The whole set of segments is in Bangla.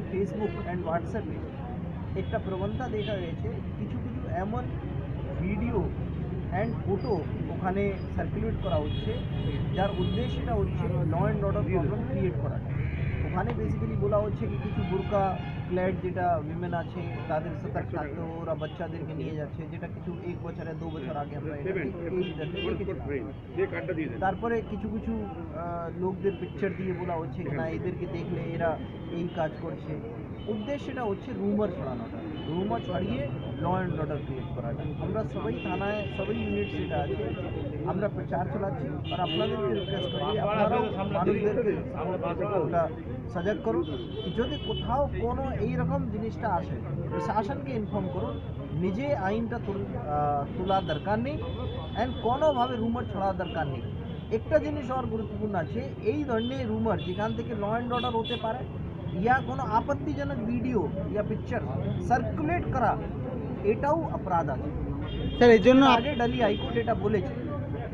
ফেসবুক অ্যান্ড হোয়াটসঅ্যাপে একটা প্রবণতা দেখা গেছে, কিছু কিছু এমন ভিডিও অ্যান্ড ফটো ওখানে সার্কুলেট করা হচ্ছে যার উদ্দেশ্যটা হচ্ছে law and order problem create করা। ওখানে বেসিক্যালি বলা হচ্ছে কি কিছু বোরকা ক্ল্যাড যেটা উইমেন আছে তাদের সতর্ক থাকতে, ওরা বাচ্চাদেরকে নিয়ে যাচ্ছে, যেটা কিছু 1 বছর 2 বছর আগে আমরা তারপরে কিছু কিছু লোকদের পিকচার দিয়ে বলা হচ্ছে না এদেরকে দেখলে এরা এই কাজ করছে। উদ্দেশ্যটা হচ্ছে রুমার ছড়ানোটা, রুমার ছড়িয়ে ল অ্যান্ড অর্ডার ক্রিয়েট করাটা। আমরা সবাই থানায় সবাই ইউনিট যেটা আছে আমরা প্রচার চালাচ্ছি, আর আপনাদেরকে রিকোয়েস্ট করি আপনারাও মানুষদেরকে ওটা সজাগ করুন। যদি কোথাও কোনো এইরকম জিনিসটা আসে প্রশাসনকে ইনফর্ম করুন, নিজে আইনটা তোলার দরকার নেই অ্যান্ড কোনোভাবে রুমার ছড়ার দরকার নেই। একটা জিনিস আর গুরুত্বপূর্ণ আছে, এই ধরনের রুমার যেখান থেকে ল অ্যান্ড অর্ডার হতে পারে या কোনো আপত্তিজনক ভিডিও या পিকচার সার্কুলেট করা, এটাও অপরাধ আছে স্যার। এর জন্য আগে দিল্লি হাইকোর্ট এটা বলেছে,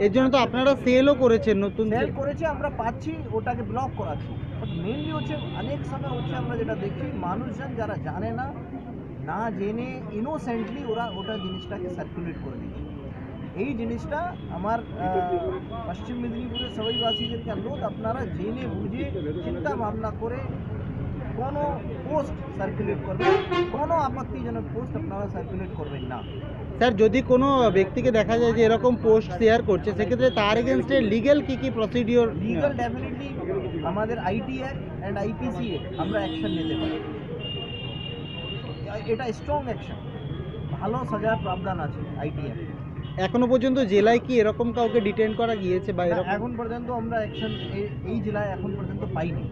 এর জন্য তো আপনারা সেলও করেছেন, নতুন সেল করেছে, আমরা পাচ্ছি, ওটাকে ব্লক করাচ্ছি। বাট মেনলি হচ্ছে অনেক সময় হচ্ছে আমরা যেটা দেখি মানুষজন যারা জানে না, না জেনে ইনোসেন্টলি ওরা ওটা জিনিসটাকে সার্কুলেট করে দিচ্ছে। এই জিনিসটা আমার পশ্চিম মেদিনীপুরের সবাইবাসীদেরকে অনুরোধ, আপনারা জেনে বুঝে চিন্তা ভাবনা করে কোনো পোস্ট সার্কুলেট করবেন, কোনো আপত্তিজনক পোস্ট আপনারা সার্কুলেট করবেন না। স্যার, যদি কোনো ব্যক্তিকে দেখা যায় যে এরকম পোস্ট শেয়ার করছে, সেক্ষেত্রে তার এগেনস্টে লিগ্যাল কি প্রসিডিওর? লিগ্যাল ডেফিনেটলি আমাদের আইটি অ্যাক্ট অ্যান্ড আইপিসি আমরা অ্যাকশন নিতে পারি। এটা স্ট্রং অ্যাকশন, ভালো সাজার প্রাবধান আছে আইটি অ্যাক্ট। এখনো পর্যন্ত জেলায় কি এরকম কাউকে ডিটেইন করা গিয়েছে বা এরকম? এখন পর্যন্ত আমরা অ্যাকশন এই জেলায় এখন পর্যন্ত পাইনি।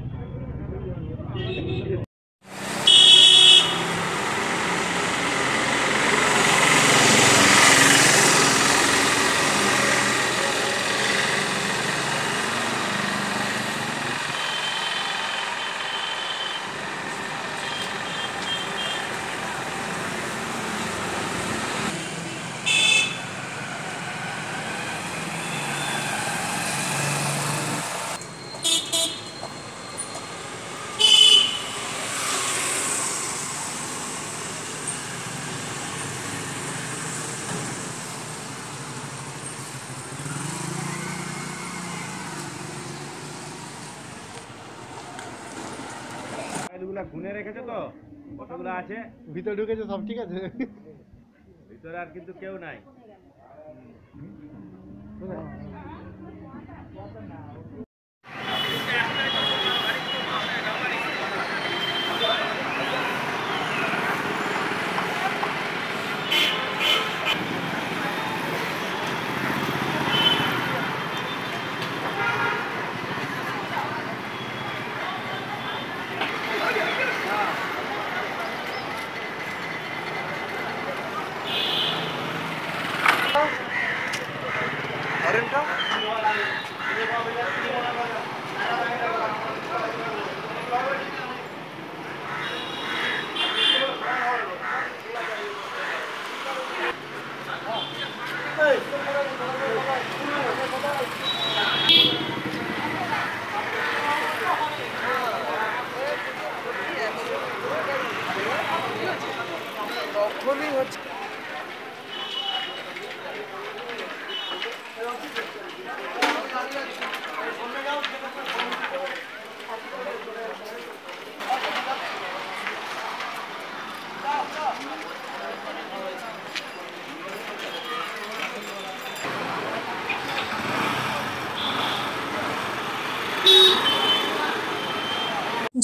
গুনে রেখেছে তো, কতগুলো আছে ভিতরে ঢুকেছে, সব ঠিক আছে, ভিতরে আর কিন্তু কেউ নাই।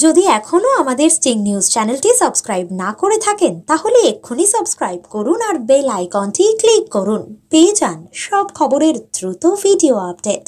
যদি এখনও আমাদের স্টিং নিউজ চ্যানেলটি সাবস্ক্রাইব না করে থাকেন তাহলে এক্ষুনি সাবস্ক্রাইব করুন আর বেল আইকনটি ক্লিক করুন। পেয়ে যান সব খবরের দ্রুত ভিডিও আপডেট।